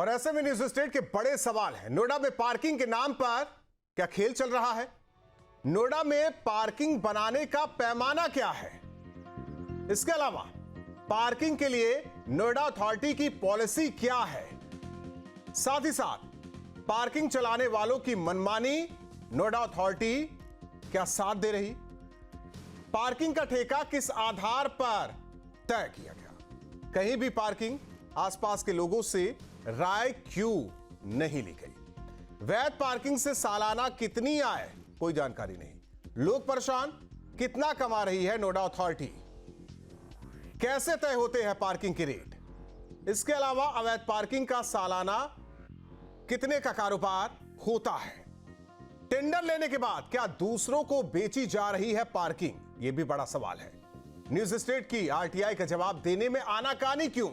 और ऐसे में न्यूज स्टेट के बड़े सवाल हैं। नोएडा में पार्किंग के नाम पर क्या खेल चल रहा है? नोएडा में पार्किंग बनाने का पैमाना क्या है? इसके अलावा पार्किंग के लिए नोएडा अथॉरिटी की पॉलिसी क्या है? साथ ही साथ पार्किंग चलाने वालों की मनमानी नोएडा अथॉरिटी क्या साथ दे रही? पार्किंग का ठेका किस आधार पर तय किया गया? कहीं भी पार्किंग आसपास के लोगों से राय क्यों नहीं ली गई? वैध पार्किंग से सालाना कितनी आय? कोई जानकारी नहीं। लोग परेशान, कितना कमा रही है नोएडा अथॉरिटी? कैसे तय होते हैं पार्किंग के रेट? इसके अलावा अवैध पार्किंग का सालाना कितने का कारोबार होता है? टेंडर लेने के बाद क्या दूसरों को बेची जा रही है पार्किंग? यह भी बड़ा सवाल है। न्यूज स्टेट की आरटीआई का जवाब देने में आनाकानी क्यों?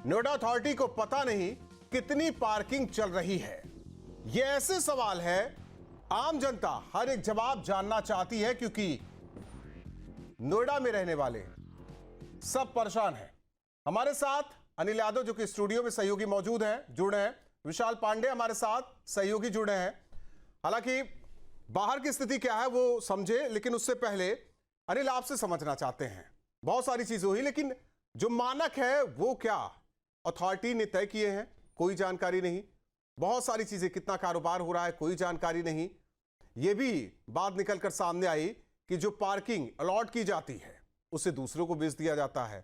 नोएडा अथॉरिटी को पता नहीं कितनी पार्किंग चल रही है। ये ऐसे सवाल है आम जनता हर एक जवाब जानना चाहती है, क्योंकि नोएडा में रहने वाले सब परेशान हैं। हमारे साथ अनिल यादव जो कि स्टूडियो में सहयोगी मौजूद हैं, जुड़े हैं। विशाल पांडे हमारे साथ सहयोगी जुड़े हैं। हालांकि बाहर की स्थिति क्या है वो समझे, लेकिन उससे पहले अनिल आपसे समझना चाहते हैं। बहुत सारी चीजें हुई, लेकिन जो मानक है वो क्या अथॉरिटी ने तय किए हैं? कोई जानकारी नहीं। बहुत सारी चीजें, कितना कारोबार हो रहा है कोई जानकारी नहीं। यह भी बात निकलकर सामने आई कि जो पार्किंग अलॉट की जाती है उसे दूसरों को बेच दिया जाता है।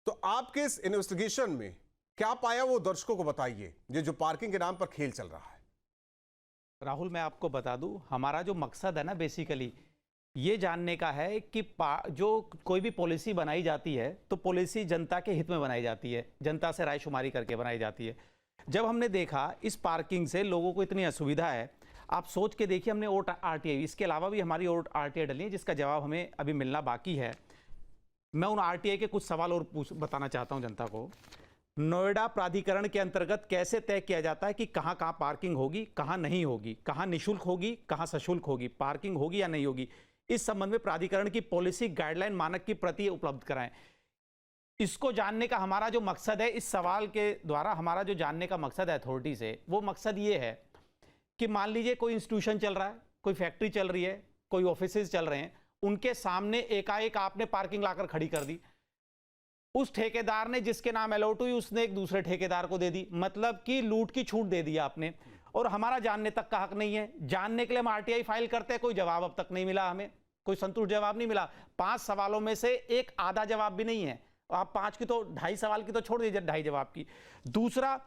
तो आपके इस इन्वेस्टिगेशन में क्या पाया वो दर्शकों को बताइए, ये जो पार्किंग के नाम पर खेल चल रहा है। राहुल, मैं आपको बता दूं, हमारा जो मकसद है ना, बेसिकली ये जानने का है कि जो कोई भी पॉलिसी बनाई जाती है तो पॉलिसी जनता के हित में बनाई जाती है, जनता से रायशुमारी करके बनाई जाती है। जब हमने देखा इस पार्किंग से लोगों को इतनी असुविधा है, आप सोच के देखिए, हमने और आरटीआई, इसके अलावा भी हमारी और आरटीआई डली है जिसका जवाब हमें अभी मिलना बाकी है। मैं उन आरटीआई के कुछ सवाल और बताना चाहता हूं जनता को। नोएडा प्राधिकरण के अंतर्गत कैसे तय किया जाता है कि कहां कहां पार्किंग होगी, कहां नहीं होगी, कहां निःशुल्क होगी, कहां सशुल्क होगी, पार्किंग होगी या नहीं होगी? इस संबंध में प्राधिकरण की पॉलिसी, गाइडलाइन, मानक की प्रति उपलब्ध कराएं। इसको जानने का हमारा जो मकसद है, इस सवाल के द्वारा हमारा जो जानने का मकसद है अथॉरिटी से, वो मकसद ये है कि मान लीजिए कोई इंस्टीट्यूशन चल रहा है, कोई फैक्ट्री चल रही है, कोई ऑफिसेज चल रहे हैं, उनके सामने एकाएक आपने पार्किंग लाकर खड़ी कर दी। उस ठेकेदार ने जिसके नाम अलॉट हुई उसने एक दूसरे ठेकेदार को दे दी, मतलब कि लूट की छूट दे दी आपने, और हमारा जानने तक का हक नहीं है। जानने के लिए हम आरटीआई फाइल करते हैं, कोई जवाब अब तक नहीं मिला, हमें कोई संतुष्ट जवाब नहीं मिला। 5 सवालों में से एक आधा जवाब भी नहीं है। आप 5 की तो 2.5 सवाल की तो छोड़ दीजिए, 2.5 जवाब की। दूसरा,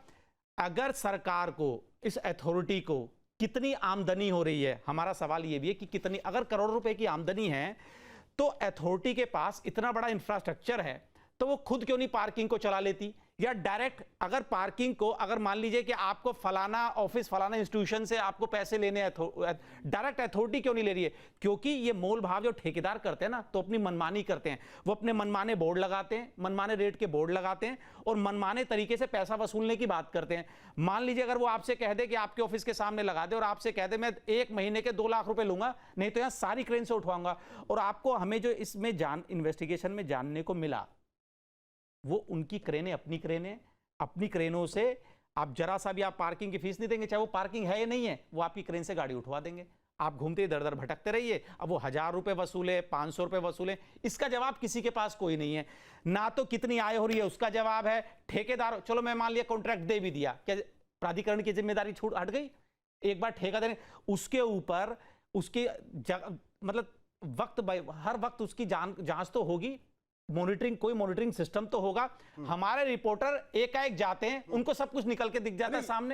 अगर सरकार को, इस अथॉरिटी को कितनी आमदनी हो रही है, हमारा सवाल यह भी है कि कितनी, अगर करोड़ों रुपए की आमदनी है तो अथॉरिटी के पास इतना बड़ा इंफ्रास्ट्रक्चर है तो वो खुद क्यों नहीं पार्किंग को चला लेती? या डायरेक्ट अगर पार्किंग को, अगर मान लीजिए कि आपको फलाना ऑफिस, फलाना इंस्टीट्यूशन से आपको पैसे लेने, डायरेक्ट अथॉरिटी क्यों नहीं ले रही है? क्योंकि ये मोल भाव जो ठेकेदार करते हैं ना, तो अपनी मनमानी करते हैं। वो अपने मनमाने बोर्ड लगाते हैं, मनमाने रेट के बोर्ड लगाते हैं और मनमाने तरीके से पैसा वसूलने की बात करते हैं। मान लीजिए अगर वो आपसे कह दे कि आपके ऑफिस के सामने लगा दे और आपसे कह दे मैं 1 महीने के 2 लाख रुपए लूंगा, नहीं तो यहां सारी क्रेन से उठवाऊंगा। और आपको, हमें जो इसमें इन्वेस्टिगेशन में जानने को मिला, वो उनकी क्रेनें, अपनी क्रेनों से आप जरा सा भी आप पार्किंग की फीस नहीं देंगे, चाहे वो पार्किंग है या नहीं है, वो आपकी क्रेन से गाड़ी उठवा देंगे। आप घूमते इधर उधर भटकते रहिए। अब वो 1000 रुपए वसूले, 500 रुपए वसूले, इसका जवाब किसी के पास कोई नहीं है। ना तो कितनी आय हो रही है उसका जवाब है। ठेकेदार, चलो मैं मान लिया कॉन्ट्रैक्ट दे भी दिया, क्या प्राधिकरण की जिम्मेदारी छूट हट गई? एक बार ठेका देने, उसके ऊपर उसकी मतलब हर वक्त उसकी जांच तो होगी, मॉनिटरिंग, कोई मॉनिटरिंग सिस्टम तो होगा। हमारे रिपोर्टर एकाएक जाते हैं, उनको सब कुछ निकल के दिख जाता है सामने।